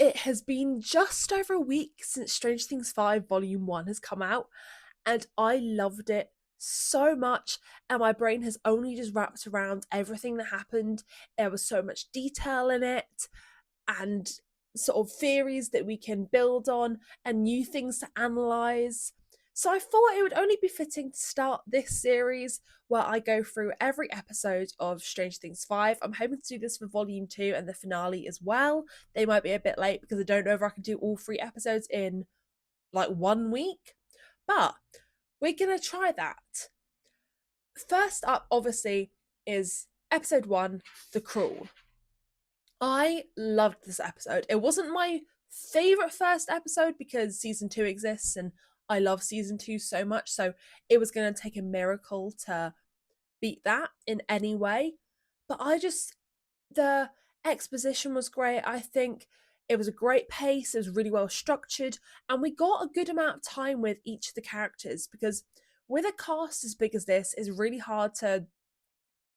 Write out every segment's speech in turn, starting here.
it has been just over a week since Stranger Things 5 Volume 1 has come out, and I loved it so much, and my brain has only just wrapped around everything that happened. There was so much detail in it, and sort of theories that we can build on, and new things to analyze. So I thought it would only be fitting to start this series where I go through every episode of Stranger Things 5. I'm hoping to do this for Volume 2 and the finale as well. They might be a bit late because I don't know if I can do all 3 episodes in like 1 week, but we're gonna try that. First up, obviously, is episode 1, The Crawl. I loved this episode. It wasn't my favorite first episode because season 2 exists and I love season 2 so much, so it was going to take a miracle to beat that in any way. But the exposition was great. I think it was a great pace, it was really well structured, and we got a good amount of time with each of the characters because with a cast as big as this, it's really hard to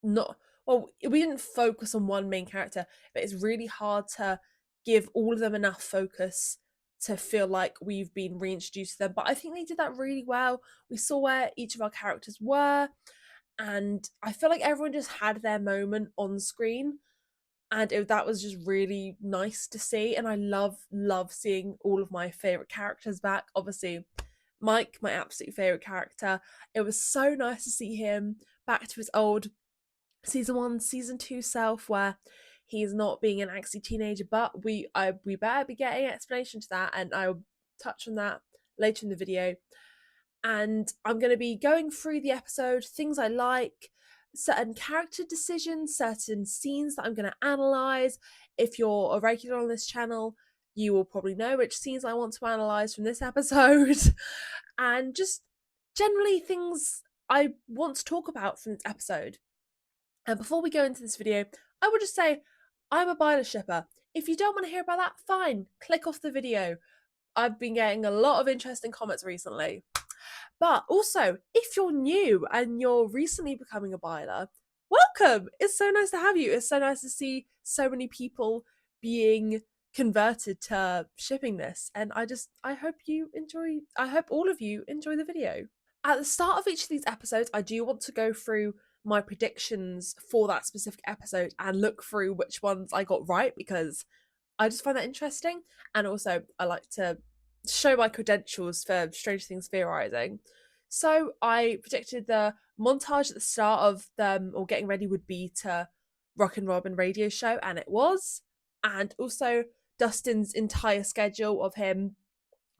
not well, we didn't focus on one main character, but it's really hard to give all of them enough focus to feel like we've been reintroduced to them. But I think they did that really well. We saw where each of our characters were, and I feel like everyone just had their moment on screen, and that was just really nice to see. And I love seeing all of my favorite characters back. Obviously, Mike, my absolute favorite character. It was so nice to see him back to his old season 1, season 2 self, where he's not being an angsty teenager. But we better be getting an explanation to that, and I'll touch on that later in the video. And I'm going to be going through the episode, things I like, certain character decisions, certain scenes that I'm going to analyze. If you're a regular on this channel, you will probably know which scenes I want to analyze from this episode, and just generally things I want to talk about from this episode. And before we go into this video, I would just say I'm a Byler shipper. If you don't want to hear about that, fine, click off the video. I've been getting a lot of interesting comments recently. But also, if you're new and you're recently becoming a Byler, welcome! It's so nice to have you. It's so nice to see so many people being converted to shipping this. And I hope all of you enjoy the video. At the start of each of these episodes, I do want to go through my predictions for that specific episode and look through which ones I got right, because I just find that interesting. And also, I like to show my credentials for Stranger Things theorizing. So I predicted the montage at the start of them all getting ready would be to Rock and Robin radio show, and it was. And also Dustin's entire schedule of him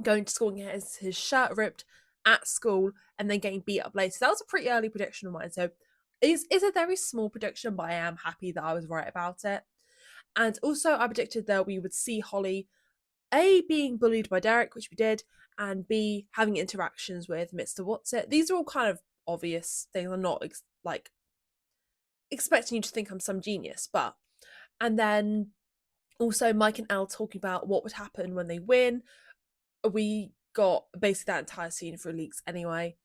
going to school and getting his shirt ripped at school and then getting beat up later. That was a pretty early prediction of mine. So it's a very small prediction, but I am happy that I was right about it. And also I predicted that we would see Holly A, being bullied by Derek, which we did, and B, having interactions with Mr. Whatsit. These are all kind of obvious things. I'm not expecting you to think I'm some genius, but. And then also Mike and Elle talking about what would happen when they win. We got basically that entire scene for leaks anyway.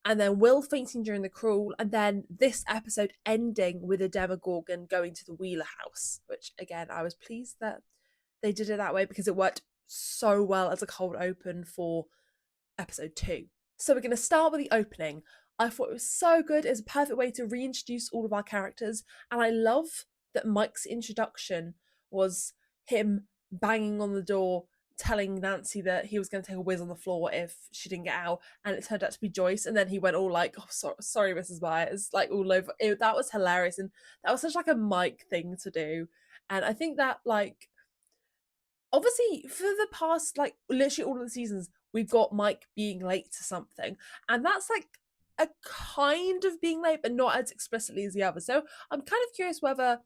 And then Will fainting during the crawl, and then this episode ending with a Demogorgon going to the Wheeler house, which again, I was pleased that they did it that way because it worked so well as a cold open for episode 2. So we're going to start with the opening. I thought it was so good. It's a perfect way to reintroduce all of our characters, and I love that Mike's introduction was him banging on the door telling Nancy that he was going to take a whiz on the floor if she didn't get out, and it turned out to be Joyce, and then he went all like, oh, sorry Mrs. Myers, like all over it. That was hilarious, and that was such like a Mike thing to do. And I think that, like, obviously for the past, like, literally all of the seasons, we've got Mike being late to something, and that's like a kind of being late, but not as explicitly as the others. So I'm kind of curious whether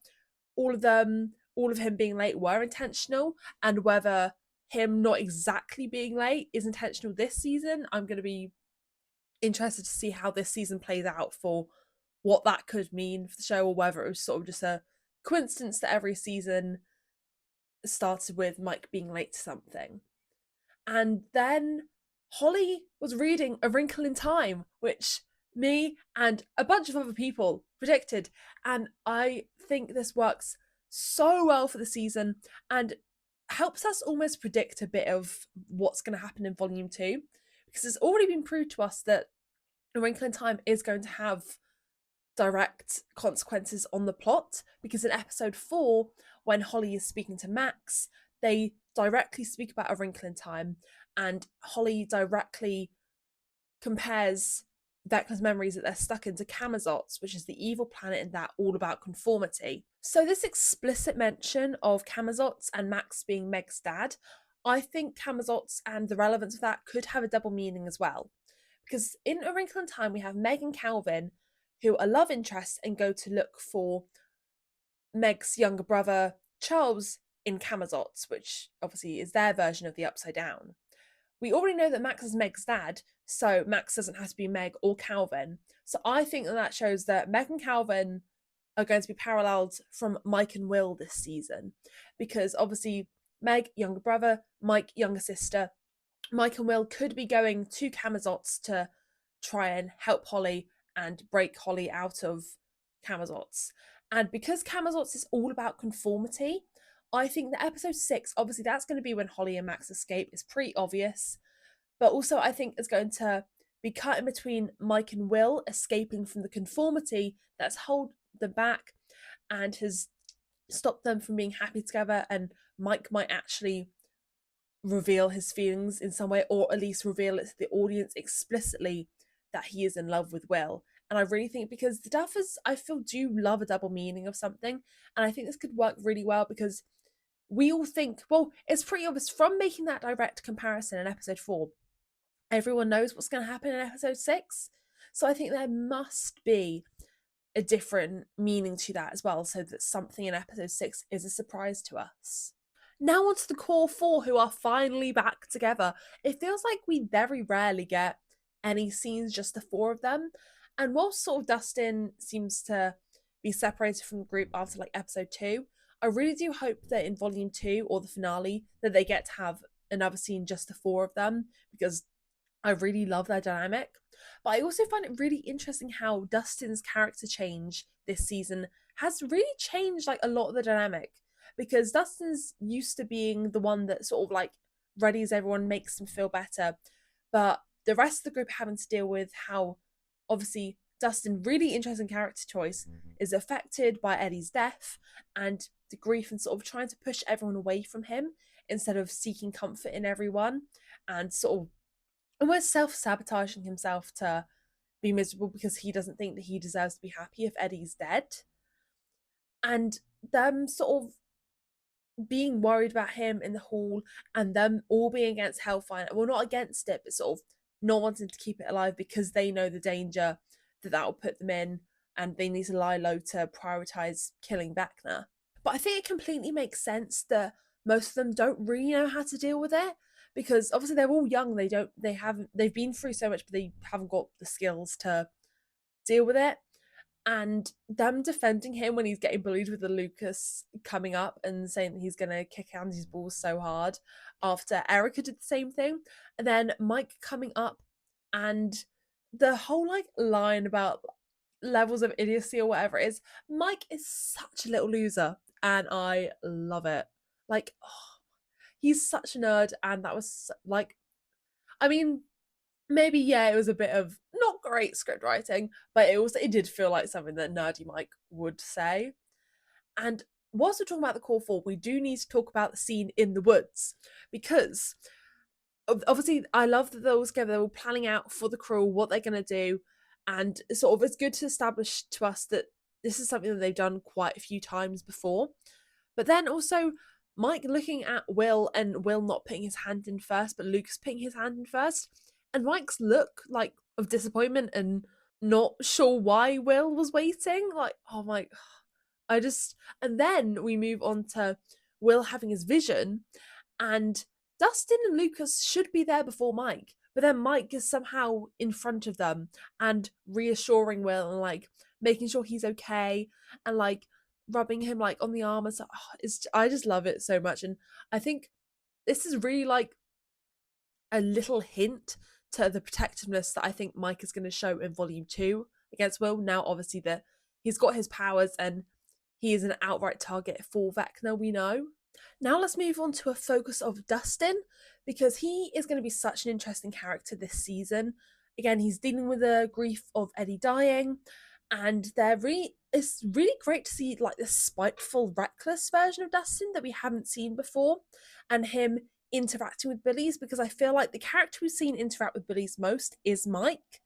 all of him being late were intentional, and whether him not exactly being late is intentional this season. I'm going to be interested to see how this season plays out for what that could mean for the show, or whether it was sort of just a coincidence that every season started with Mike being late to something. And then Holly was reading A Wrinkle in Time, which me and a bunch of other people predicted, and I think this works so well for the season. And helps us almost predict a bit of what's going to happen in volume 2, because it's already been proved to us that A Wrinkle in Time is going to have direct consequences on the plot, because in episode 4, when Holly is speaking to Max, they directly speak about A Wrinkle in Time, and Holly directly compares Vecna's memories that they're stuck into Camazotz, which is the evil planet in that all about conformity. So this explicit mention of Camazotz and Max being Meg's dad, I think Camazotz and the relevance of that could have a double meaning as well. Because in A Wrinkle in Time, we have Meg and Calvin, who are love interests and go to look for Meg's younger brother, Charles, in Camazotz, which obviously is their version of the Upside Down. We already know that Max is Meg's dad, so Max doesn't have to be Meg or Calvin. So I think that shows that Meg and Calvin are going to be paralleled from Mike and Will this season, because obviously Meg, younger brother, Mike, younger sister. Mike and Will could be going to Camazotz to try and help Holly and break Holly out of Camazotz. And because Camazotz is all about conformity, I think that episode 6, obviously that's going to be when Holly and Max escape. It's pretty obvious. But also I think it's going to be cut in between Mike and Will escaping from the conformity that's held them back and has stopped them from being happy together, and Mike might actually reveal his feelings in some way, or at least reveal it to the audience explicitly that he is in love with Will. And I really think, because the Duffers, I feel, do love a double meaning of something, and I think this could work really well, because we all think, well, it's pretty obvious from making that direct comparison in episode 4. Everyone knows what's going to happen in episode 6. So I think there must be a different meaning to that as well, so that something in episode 6 is a surprise to us. Now on to the core 4, who are finally back together. It feels like we very rarely get any scenes just the 4 of them. And whilst sort of Dustin seems to be separated from the group after like episode 2, I really do hope that in volume 2 or the finale that they get to have another scene just the 4 of them, because I really love their dynamic. But I also find it really interesting how Dustin's character change this season has really changed like a lot of the dynamic, because Dustin's used to being the one that sort of like readies everyone, makes them feel better, but the rest of the group having to deal with how obviously Dustin, really interesting character choice, is affected by Eddie's death and the grief, and sort of trying to push everyone away from him instead of seeking comfort in everyone, and sort of almost self-sabotaging himself to be miserable because he doesn't think that he deserves to be happy if Eddie's dead. And them sort of being worried about him in the hall, and them all being against Hellfire. Well, not against it, but sort of not wanting to keep it alive because they know the danger that will put them in, and they need to lie low to prioritize killing Vecna. But I think it completely makes sense that most of them don't really know how to deal with it, because obviously they're all young. They've been through so much, but they haven't got the skills to deal with it. And them defending him when he's getting bullied with the Lucas coming up and saying that he's going to kick Andy's balls so hard after Erica did the same thing. And then Mike coming up, and the whole like line about levels of idiocy or whatever it is. Mike is such a little loser and I love it. Like, oh, he's such a nerd, and that was like, I mean, maybe yeah, it was a bit of not great script writing, but it did feel like something that nerdy Mike would say. And whilst we're talking about the core 4, we do need to talk about the scene in the woods, because obviously I love that they're all together, they're all planning out for the crew what they're going to do, and sort of it's good to establish to us that this is something that they've done quite a few times before. But then also Mike looking at Will, and Will not putting his hand in first, but Lucas putting his hand in first, and Mike's look like of disappointment and not sure why Will was waiting. Like, oh my, and then we move on to Will having his vision, and Dustin and Lucas should be there before Mike, but then Mike is somehow in front of them and reassuring Will and like making sure he's okay, and like rubbing him like on the arm and stuff. Oh, I just love it so much, and I think this is really like a little hint to the protectiveness that I think Mike is going to show in volume 2 against Will. Now, obviously, that he's got his powers and he is an outright target for Vecna, we know. Now let's move on to a focus of Dustin, because he is going to be such an interesting character this season. Again, he's dealing with the grief of Eddie dying, and it's really great to see like this spiteful, reckless version of Dustin that we haven't seen before, and him interacting with bullies, because I feel like the character we've seen interact with bullies most is Mike.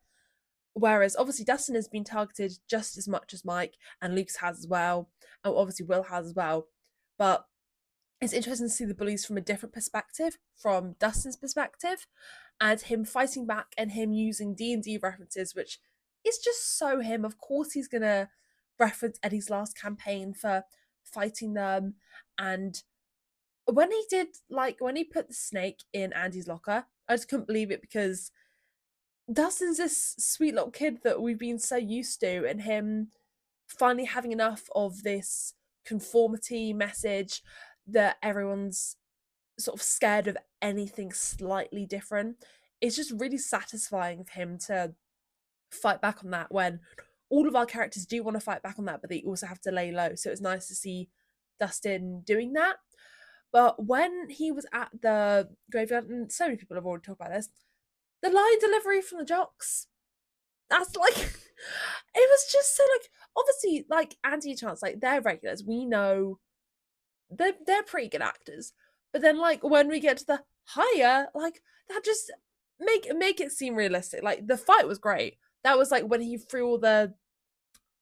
Whereas obviously Dustin has been targeted just as much as Mike, and Luke's has as well, and obviously Will has as well. But it's interesting to see the bullies from a different perspective, from Dustin's perspective, and him fighting back and him using D&D references, which is just so him. Of course he's gonna reference Eddie's last campaign for fighting them. And when he put the snake in Andy's locker, I just couldn't believe it, because Dustin's this sweet little kid that we've been so used to, and him finally having enough of this conformity message that everyone's sort of scared of anything slightly different. It's just really satisfying for him to fight back on that, when all of our characters do want to fight back on that, but they also have to lay low. So it's nice to see Dustin doing that. But when he was at the graveyard, and so many people have already talked about this, the line delivery from the jocks, that's like it was just so like, obviously like Andy and Chance, like they're regulars. We know they're pretty good actors. But then like when we get to the higher, like that just make it seem realistic. Like the fight was great. That was like when he threw all the,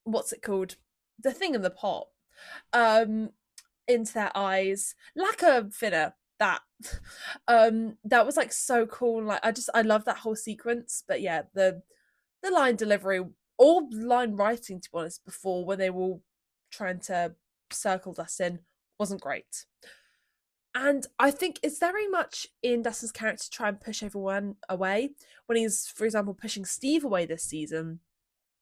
what's it called? The thing in the pot. Um into their eyes. Lacquer thinner. That that was like so cool. Like I love that whole sequence. But yeah, the line delivery or line writing, to be honest, before when they were trying to circle Dustin wasn't great. And I think it's very much in Dustin's character to try and push everyone away. When he's, for example, pushing Steve away this season,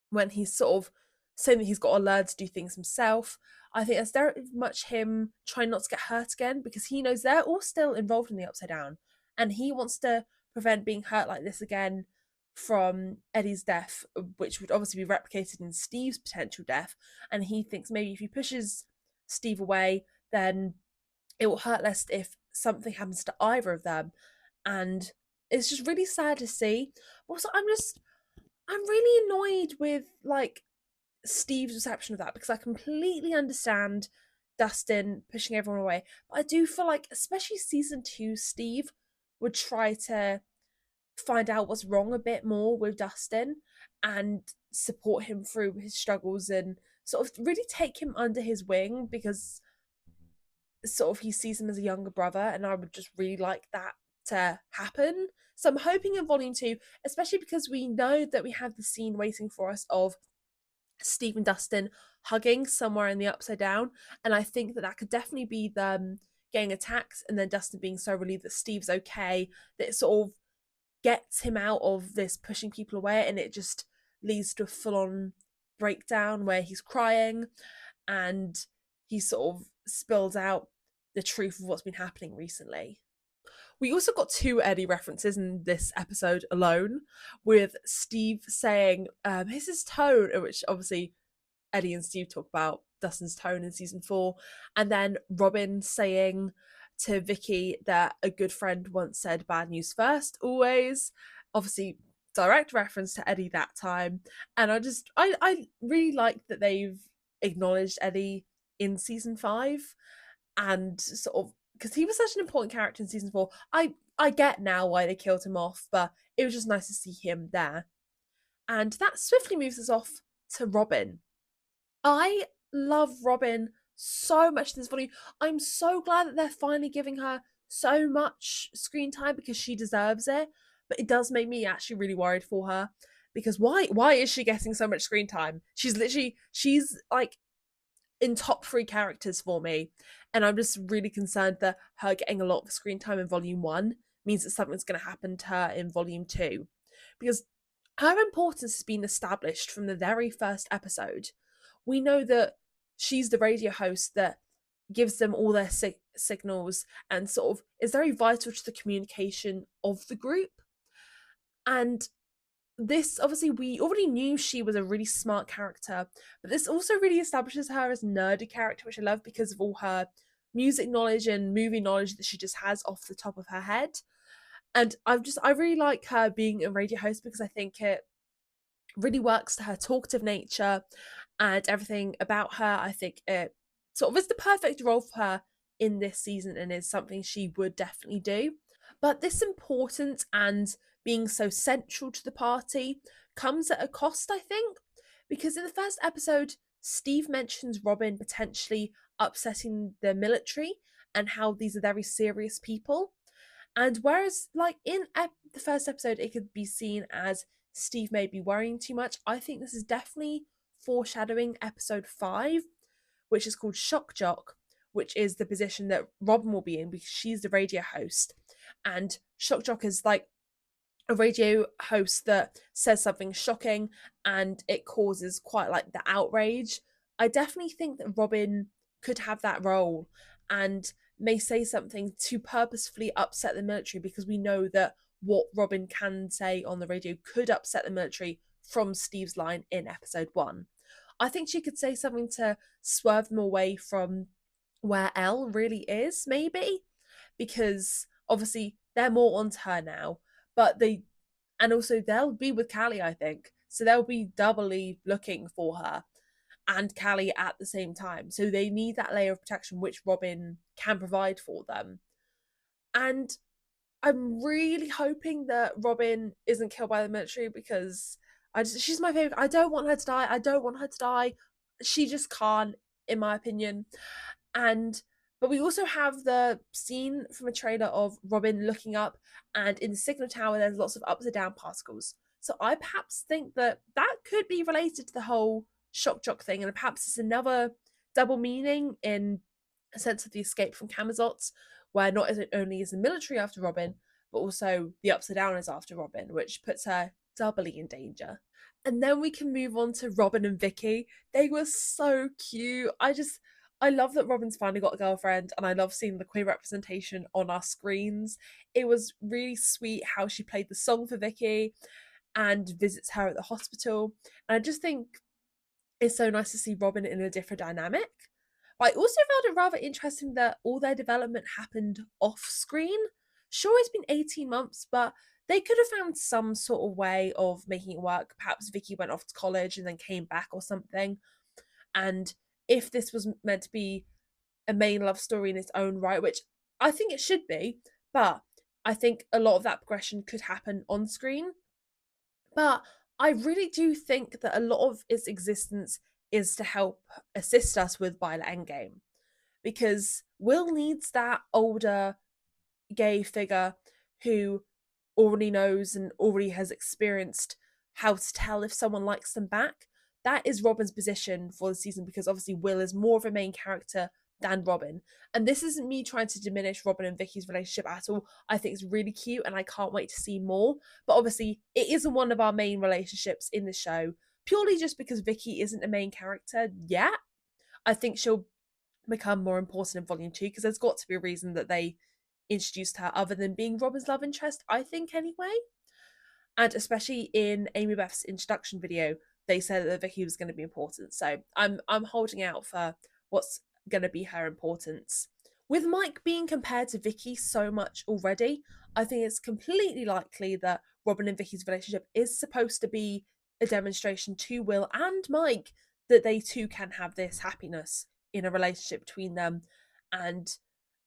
when he's sort of saying that he's got to learn to do things himself, I think that's very much him trying not to get hurt again, because he knows they're all still involved in the Upside Down, and he wants to prevent being hurt like this again from Eddie's death, which would obviously be replicated in Steve's potential death. And he thinks maybe if he pushes Steve away, then it will hurt less if something happens to either of them. And it's just really sad to see. Also, I'm really annoyed with like Steve's reception of that, because I completely understand Dustin pushing everyone away. But I do feel like, especially season 2, Steve would try to find out what's wrong a bit more with Dustin and support him through his struggles, and sort of really take him under his wing, because sort of he sees him as a younger brother, and I would just really like that to happen. So I'm hoping in volume 2, especially because we know that we have the scene waiting for us of Steve and Dustin hugging somewhere in the Upside Down, and I think that that could definitely be them getting attacked, and then Dustin being so relieved that Steve's okay, that it sort of gets him out of this pushing people away, and it just leads to a full-on breakdown where he's crying, and he sort of spills out the truth of what's been happening recently. We also got 2 Eddie references in this episode alone, with Steve saying his tone, which obviously Eddie and Steve talk about Dustin's tone in season 4, and then Robin saying to Vicky that a good friend once said bad news first, always. Obviously, direct reference to Eddie that time. And I really like that they've acknowledged Eddie in season 5, and sort of, because he was such an important character in season 4. I get now why they killed him off, but it was just nice to see him there. And that swiftly moves us off to Robin. I love Robin so much in this volume. I'm so glad that they're finally giving her so much screen time, because she deserves it. But it does make me actually really worried for her, because why is she getting so much screen time? She's like in top 3 characters for me, and I'm just really concerned that her getting a lot of screen time in volume 1 means that something's going to happen to her in volume 2, because her importance has been established from the very first episode. We know that she's the radio host that gives them all their signals, and sort of is very vital to the communication of the group. And this, obviously, we already knew she was a really smart character, but this also really establishes her as a nerdy character, which I love, because of all her music knowledge and movie knowledge that she just has off the top of her head. And I really like her being a radio host because I think it really works to her talkative nature and everything about her. I think it sort of is the perfect role for her in this season and is something she would definitely do. But this importance and being so central to the party comes at a cost, I think, because in the first episode, Steve mentions Robin potentially upsetting the military and how these are very serious people. And whereas, like in the first episode, it could be seen as Steve may be worrying too much, I think this is definitely foreshadowing episode 5, which is called Shock Jock, which is the position that Robin will be in because she's the radio host. And Shock Jock is like a radio host that says something shocking and it causes quite like the outrage. I definitely think that Robin could have that role and may say something to purposefully upset the military because we know that what Robin can say on the radio could upset the military from Steve's line in episode 1. I think she could say something to swerve them away from where Elle really is, maybe, because obviously they're more onto her now, but and also they'll be with Callie, I think. So they'll be doubly looking for her and Callie at the same time. So they need that layer of protection which Robin can provide for them. And I'm really hoping that Robin isn't killed by the military because she's my favorite. I don't want her to die. I don't want her to die. She just can't, in my opinion. And but we also have the scene from a trailer of Robin looking up, and in the signal tower, there's lots of upside down particles. So I perhaps think that that could be related to the whole shock jock thing, and perhaps it's another double meaning in a sense of the escape from Camazotz, where not only is the military after Robin, but also the upside down is after Robin, which puts her doubly in danger. And then we can move on to Robin and Vicky. They were so cute. I love that Robin's finally got a girlfriend, and I love seeing the queer representation on our screens. It was really sweet how she played the song for Vicky and visits her at the hospital. And I just think it's so nice to see Robin in a different dynamic. But I also found it rather interesting that all their development happened off screen. Sure, it's been 18 months, but they could have found some sort of way of making it work. Perhaps Vicky went off to college and then came back or something. And if this was meant to be a main love story in its own right, which I think it should be, but I think a lot of that progression could happen on screen. But I really do think that a lot of its existence is to help assist us with Violet Endgame. Because Will needs that older gay figure who already knows and already has experienced how to tell if someone likes them back. That is Robin's position for the season because obviously Will is more of a main character than Robin. And this isn't me trying to diminish Robin and Vicky's relationship at all. I think it's really cute and I can't wait to see more. But obviously, it isn't one of our main relationships in the show, purely just because Vicky isn't a main character yet. I think she'll become more important in volume 2 because there's got to be a reason that they introduced her other than being Robin's love interest, I think, anyway. And especially in Amy Beth's introduction video, they said that Vicky was going to be important. So I'm holding out for what's going to be her importance. With Mike being compared to Vicky so much already, I think it's completely likely that Robin and Vicky's relationship is supposed to be a demonstration to Will and Mike that they too can have this happiness in a relationship between them. And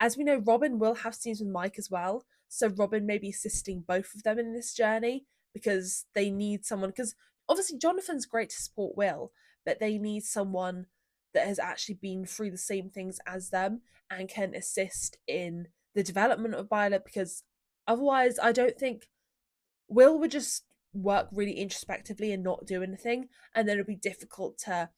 as we know, Robin will have scenes with Mike as well. So Robin may be assisting both of them in this journey because they need someone. Because obviously, Jonathan's great to support Will, but they need someone that has actually been through the same things as them and can assist in the development of Violet. Because otherwise, I don't think Will would just work really introspectively and not do anything. And then it'd be difficult to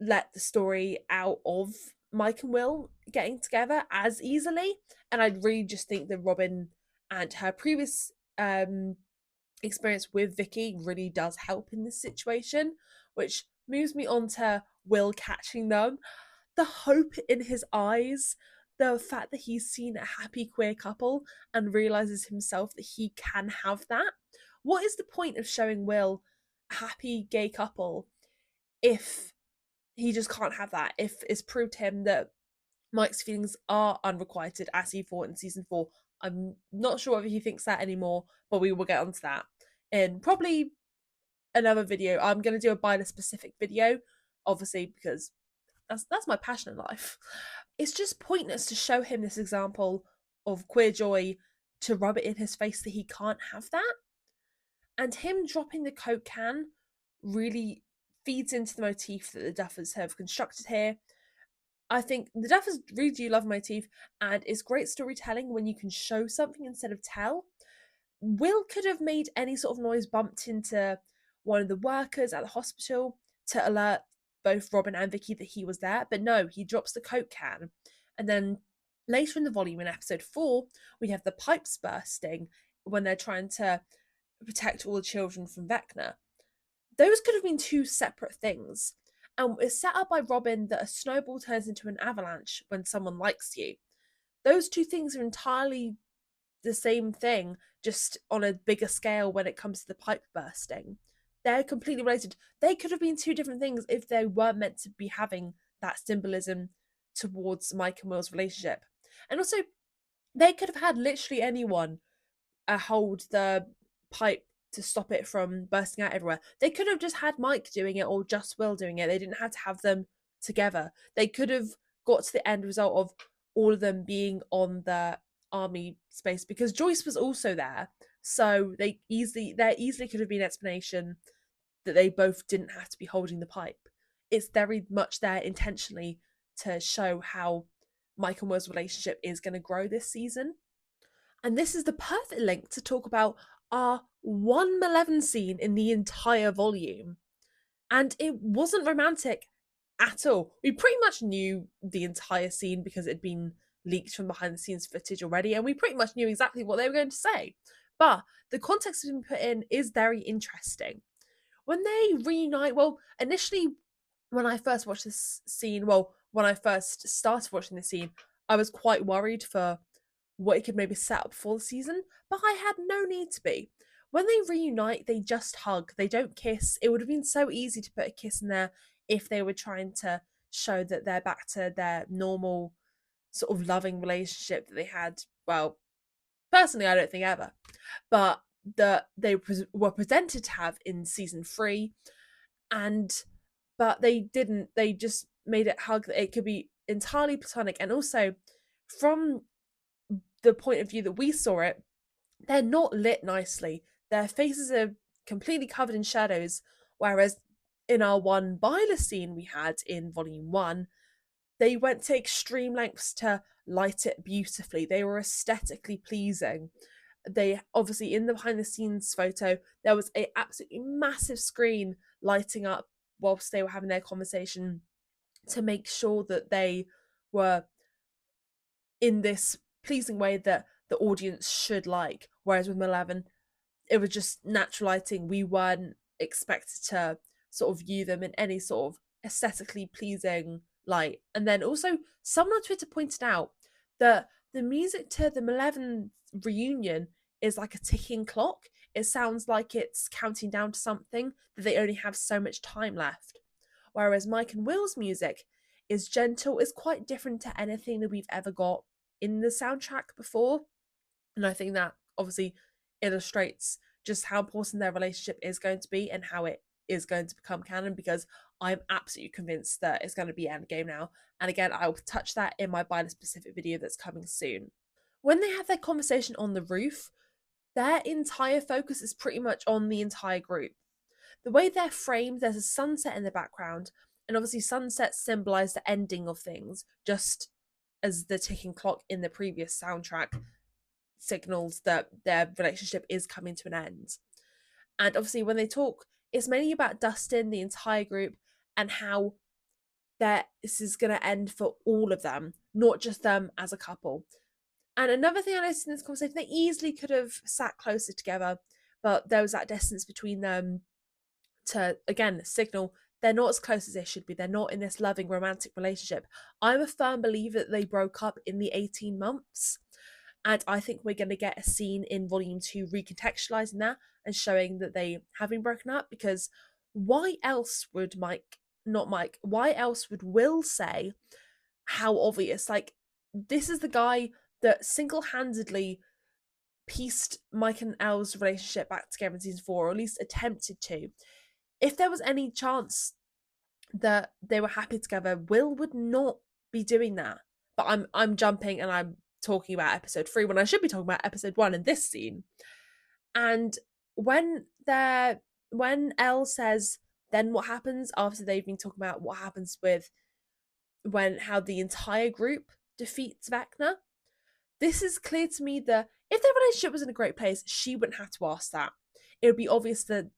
let the story out of Mike and Will getting together as easily. And I really just think that Robin and her previous experience with Vicky really does help in this situation, which moves me on to Will catching them. The hope in his eyes, the fact that he's seen a happy queer couple and realizes himself that he can have that. What is the point of showing Will a happy gay couple if he just can't have that, if it's proved to him that Mike's feelings are unrequited, as he thought in season 4. I'm not sure whether he thinks that anymore, but we will get onto that in probably another video. I'm going to do a Byler specific video, obviously, because that's my passion in life. It's just pointless to show him this example of queer joy to rub it in his face that he can't have that. And him dropping the Coke can really feeds into the motif that the Duffers have constructed here. I think the Duffers really do love motif, and it's great storytelling when you can show something instead of tell. Will could have made any sort of noise bumped into one of the workers at the hospital to alert both Robin and Vicky that he was there, but no, he drops the Coke can. And then later in the volume, in episode 4, we have the pipes bursting when they're trying to protect all the children from Vecna. Those could have been two separate things. And it's set up by Robin that a snowball turns into an avalanche when someone likes you. Those two things are entirely the same thing, just on a bigger scale when it comes to the pipe bursting. They're completely related. They could have been two different things if they weren't meant to be having that symbolism towards Mike and Will's relationship. And also, they could have had literally anyone hold the pipe to stop it from bursting out everywhere. They could have just had Mike doing it or just Will doing it. They didn't have to have them together. They could have got to the end result of all of them being on the army space, because Joyce was also there. So there easily could have been an explanation that they both didn't have to be holding the pipe. It's very much there intentionally to show how Mike and Will's relationship is going to grow this season. And this is the perfect link to talk about our one Malevolent scene in the entire volume. And it wasn't romantic at all. We pretty much knew the entire scene because it had been leaked from behind the scenes footage already, and we pretty much knew exactly what they were going to say. But the context that's been put in is very interesting. When they reunite, well, initially, when I first watched this scene, when I first started watching the scene, I was quite worried for what it could maybe set up for the season, but I had no need to be. When they reunite, they just hug, they don't kiss. It would have been so easy to put a kiss in there if they were trying to show that they're back to their normal sort of loving relationship that they had. Well, personally, I don't think ever, but that they were presented to have in season 3, but they didn't. They just made it hug that it could be entirely platonic, and also from the point of view that we saw it, they're not lit nicely. Their faces are completely covered in shadows, whereas in our one Byler scene we had in volume 1, they went to extreme lengths to light it beautifully. They were aesthetically pleasing. They obviously, in the behind the scenes photo, there was a absolutely massive screen lighting up whilst they were having their conversation to make sure that they were in this pleasing way that the audience should like. Whereas with Malevolent, it was just natural lighting. We weren't expected to sort of view them in any sort of aesthetically pleasing light. And then also, someone on Twitter pointed out that the music to the Malevolent reunion is like a ticking clock. It sounds like it's counting down to something, that they only have so much time left. Whereas Mike and Will's music is gentle, is quite different to anything that we've ever got in the soundtrack before. And I think that obviously illustrates just how important their relationship is going to be and how it is going to become canon, because I'm absolutely convinced that it's going to be Endgame now. And again, I will touch that in my Byler specific video that's coming soon. When they have their conversation on the roof, their entire focus is pretty much on the entire group. The way they're framed, there's a sunset in the background, and obviously sunsets symbolize the ending of things, just as the ticking clock in the previous soundtrack signals that their relationship is coming to an end. And obviously when they talk, it's mainly about Dustin, the entire group, and how this is going to end for all of them, not just them as a couple. And another thing I noticed in this conversation, they easily could have sat closer together, but there was that distance between them to, again, signal they're not as close as they should be. They're not in this loving romantic relationship. I'm a firm believer that they broke up in the 18 months. And I think we're going to get a scene in volume 2 recontextualizing that and showing that they have been broken up, because why else would why else would Will say how obvious. Like, this is the guy that single-handedly pieced Mike and Elle's relationship back together in season 4, or at least attempted to. If there was any chance that they were happy together, Will would not be doing that. But I'm jumping and I'm talking about episode 3 when I should be talking about episode 1 in this scene. And when Elle says, then what happens after they've been talking about what happens with how the entire group defeats Vecna, this is clear to me that if their relationship was in a great place, she wouldn't have to ask that. It would be obvious that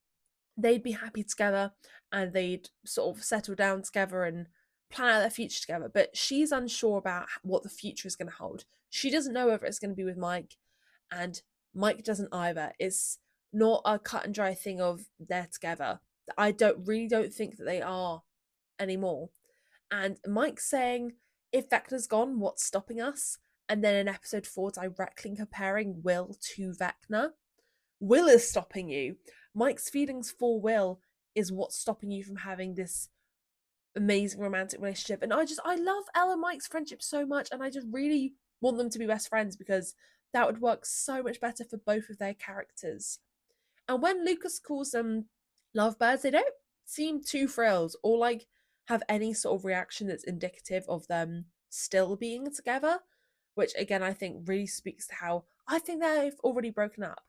they'd be happy together and they'd sort of settle down together and plan out their future together. But she's unsure about what the future is going to hold. She doesn't know whether it's going to be with Mike, and Mike doesn't either. It's not a cut and dry thing of they're together. I don't think that they are anymore. And Mike saying, if Vecna's gone, what's stopping us? And then in episode 4, directly comparing Will to Vecna. Will is stopping you. Mike's feelings for Will is what's stopping you from having this amazing romantic relationship. And I love Elle and Mike's friendship so much, and I just really want them to be best friends because that would work so much better for both of their characters. And when Lucas calls them lovebirds, they don't seem too thrilled or like have any sort of reaction that's indicative of them still being together, which again I think really speaks to how I think they've already broken up.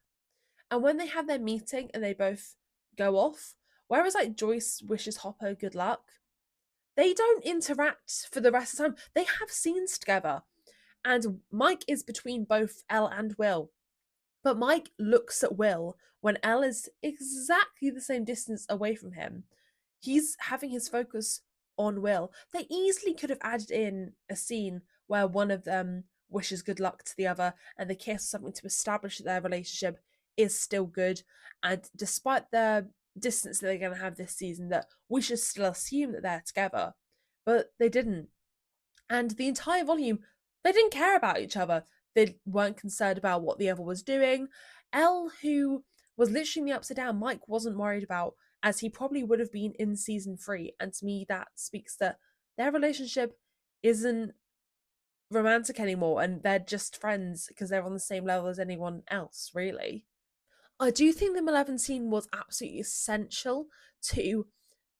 And when they have their meeting and they both go off, whereas like Joyce wishes Hopper good luck, they don't interact for the rest of the time. They have scenes together. And Mike is between both Elle and Will. But Mike looks at Will when Elle is exactly the same distance away from him. He's having his focus on Will. They easily could have added in a scene where one of them wishes good luck to the other and they kiss, something to establish that their relationship is still good. And despite the distance that they're going to have this season, that we should still assume that they're together. But they didn't. And the entire volume, they didn't care about each other. They weren't concerned about what the other was doing. Elle, who was literally in the upside down, Mike wasn't worried about, as he probably would have been in season 3. And to me, that speaks that their relationship isn't romantic anymore and they're just friends because they're on the same level as anyone else, really. I do think the Malevolent scene was absolutely essential to,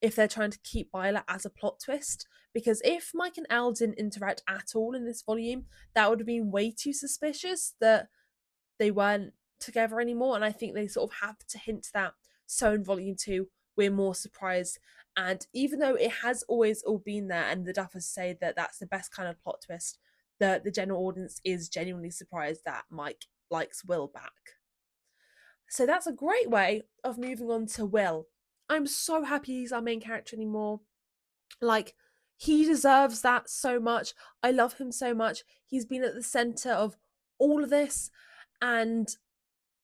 if they're trying to keep Violet as a plot twist, because if Mike and Elle didn't interact at all in this volume, that would have been way too suspicious that they weren't together anymore. And I think they sort of have to hint that. So in volume 2, we're more surprised. And even though it has always all been there, and the Duffers say that that's the best kind of plot twist, the general audience is genuinely surprised that Mike likes Will back. So that's a great way of moving on to Will. I'm so happy he's our main character anymore. Like, he deserves that so much. I love him so much. He's been at the center of all of this, and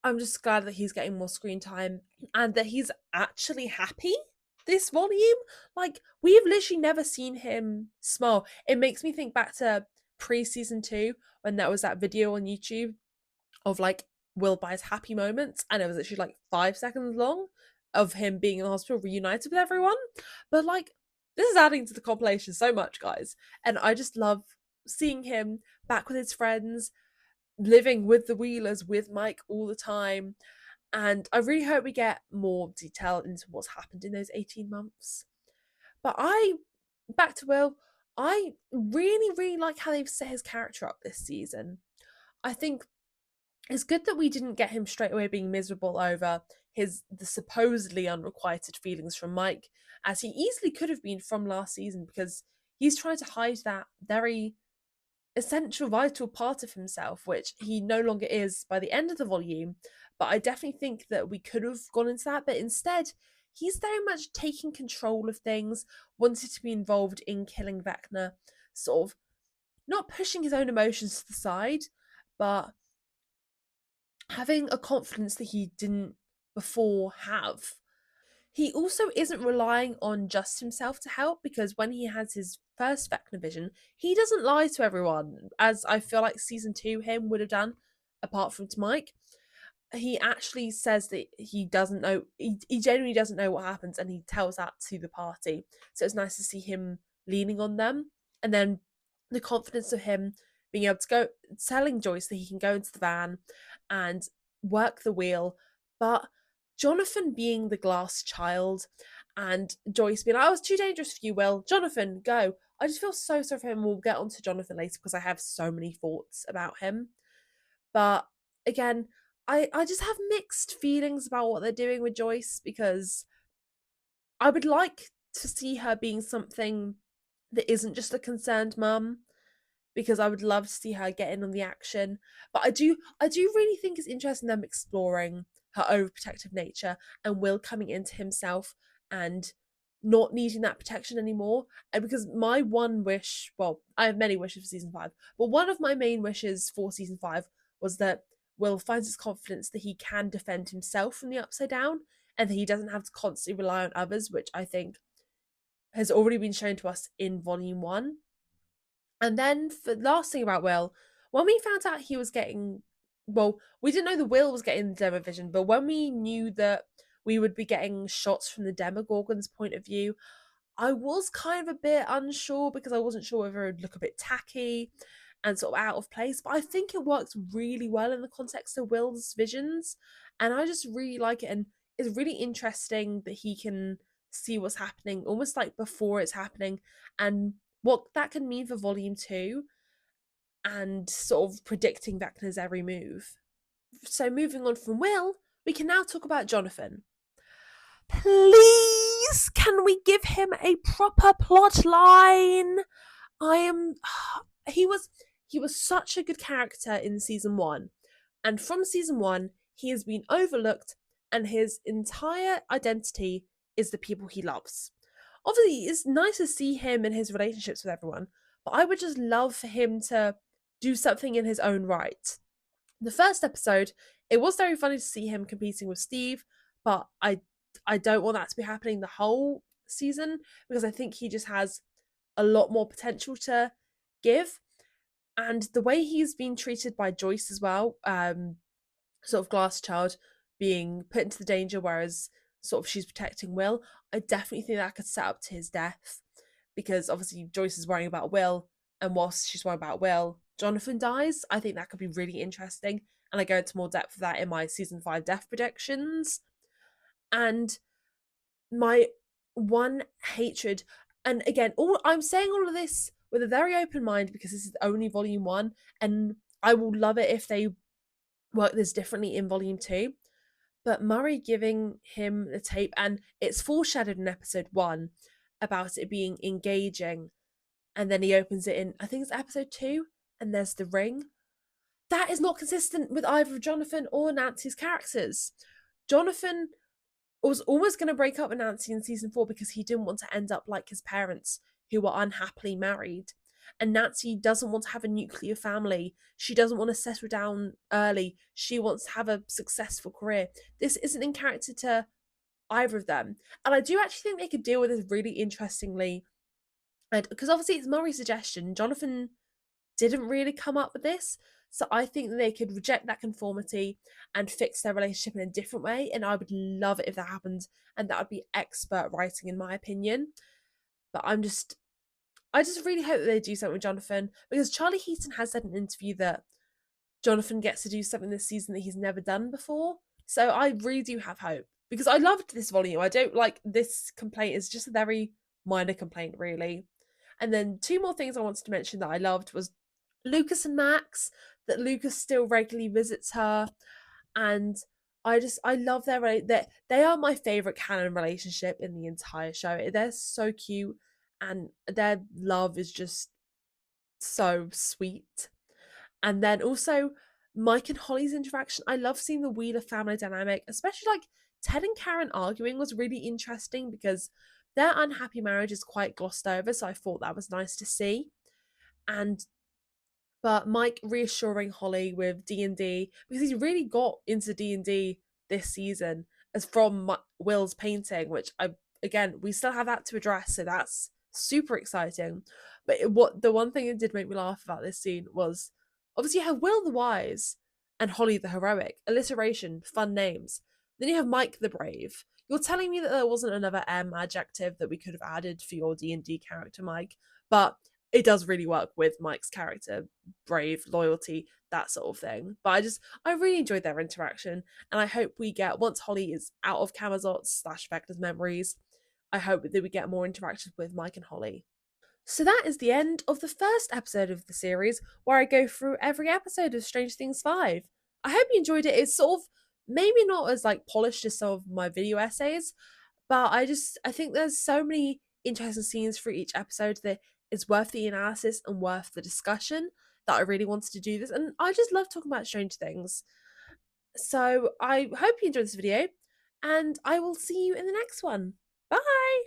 I'm just glad that he's getting more screen time and that he's actually happy this volume. Like, we've literally never seen him smile. It makes me think back to pre-season 2 when there was that video on YouTube of like Will By's happy moments, and it was actually like 5 seconds long of him being in the hospital reunited with everyone. But like, this is adding to the compilation so much, guys. And I just love seeing him back with his friends, living with the Wheelers with Mike all the time. And I really hope we get more detail into what's happened in those 18 months. But back to Will, I really, really like how they've set his character up this season. I think it's good that we didn't get him straight away being miserable over the supposedly unrequited feelings from Mike, as he easily could have been from last season, because he's trying to hide that very essential, vital part of himself, which he no longer is by the end of the volume. But I definitely think that we could have gone into that, but instead, he's very much taking control of things, wanted to be involved in killing Vecna, sort of not pushing his own emotions to the side, but having a confidence that he didn't before have. He also isn't relying on just himself to help, because when he has his first Vecna vision, he doesn't lie to everyone, as I feel like season 2 him would have done, apart from to Mike. He actually says that he doesn't know, he genuinely doesn't know what happens, and he tells that to the party. So it's nice to see him leaning on them. And then the confidence of him being able to go, telling Joyce that he can go into the van and work the wheel, but Jonathan being the glass child and Joyce being like, "Oh, it's too dangerous for you, Will. Jonathan, go." I just feel so sorry for him. We'll get onto Jonathan later because I have so many thoughts about him. But again, I just have mixed feelings about what they're doing with Joyce, because I would like to see her being something that isn't just a concerned mum, because I would love to see her get in on the action. But I do really think it's interesting them exploring her overprotective nature and Will coming into himself and not needing that protection anymore. And because my one wish, well, I have many wishes for season 5, but one of my main wishes for season 5 was that Will finds his confidence that he can defend himself from the upside down and that he doesn't have to constantly rely on others, which I think has already been shown to us in volume 1. And then the last thing about Will, when we found out he was getting, well, we didn't know the Will was getting the demo vision, but when we knew that we would be getting shots from the Demogorgon's point of view, I was kind of a bit unsure because I wasn't sure whether it would look a bit tacky and sort of out of place. But I think it works really well in the context of Will's visions, and I just really like it. And it's really interesting that he can see what's happening almost like before it's happening, and what that can mean for volume 2, and sort of predicting Vecna's every move. So moving on from Will, we can now talk about Jonathan. Please, can we give him a proper plot line? I am he was such a good character in season 1. And from season 1, he has been overlooked and his entire identity is the people he loves. Obviously, it's nice to see him in his relationships with everyone, but I would just love for him to do something in his own right. The first episode, it was very funny to see him competing with Steve, but I don't want that to be happening the whole season, because I think he just has a lot more potential to give. And the way he's been treated by Joyce as well, sort of glass child being put into the danger, whereas sort of she's protecting Will, I definitely think that could set up to his death, because obviously Joyce is worrying about Will, and whilst she's worrying about Will, Jonathan dies. I think that could be really interesting, and I go into more depth of that in my season 5 death predictions. And my one hatred, and again, I'm saying all of this with a very open mind because this is only volume 1, and I will love it if they work this differently in volume 2. But Murray giving him the tape, and it's foreshadowed in episode 1 about it being engaging, and then he opens it in, I think it's episode 2, and there's the ring. That is not consistent with either Jonathan or Nancy's characters. Jonathan was almost going to break up with Nancy in season 4 because he didn't want to end up like his parents, who were unhappily married. And Nancy doesn't want to have a nuclear family. She doesn't want to settle down early. She wants to have a successful career. This isn't in character to either of them. And I do actually think they could deal with this really interestingly. And because obviously it's Murray's suggestion, Jonathan didn't really come up with this. So I think they could reject that conformity and fix their relationship in a different way. And I would love it if that happened. And that would be expert writing, in my opinion. But I just really hope that they do something with Jonathan, because Charlie Heaton has said in an interview that Jonathan gets to do something this season that he's never done before. So I really do have hope, because I loved this volume. I don't like this complaint. It's just a very minor complaint, really. And then 2 more things I wanted to mention that I loved was Lucas and Max, that Lucas still regularly visits her, and I love they are my favorite canon relationship in the entire show. They're so cute, and their love is just so sweet. And then also Mike and Holly's interaction. I love seeing the Wheeler family dynamic, especially like Ted and Karen arguing was really interesting because their unhappy marriage is quite glossed over, so I thought that was nice to see. And but Mike reassuring Holly with D&D, because he's really got into D&D this season as from Will's painting, which we still have that to address, so that's super exciting. But what the one thing that did make me laugh about this scene was, obviously you have Will the Wise and Holly the Heroic, alliteration, fun names. Then you have Mike the Brave. You're telling me that there wasn't another M adjective that we could have added for your D&D character, Mike, but it does really work with Mike's character, brave, loyalty, that sort of thing. But I really enjoyed their interaction, and I hope we get, once Holly is out of Camazotz/Vector's memories, I hope that we get more interactions with Mike and Holly. So that is the end of the first episode of the series, where I go through every episode of Strange Things 5. I hope you enjoyed it. It's sort of maybe not as like polished as some of my video essays, but I think there's so many interesting scenes for each episode that it's worth the analysis and worth the discussion, that I really wanted to do this. And I just love talking about strange things. So I hope you enjoyed this video, and I will see you in the next one. Bye!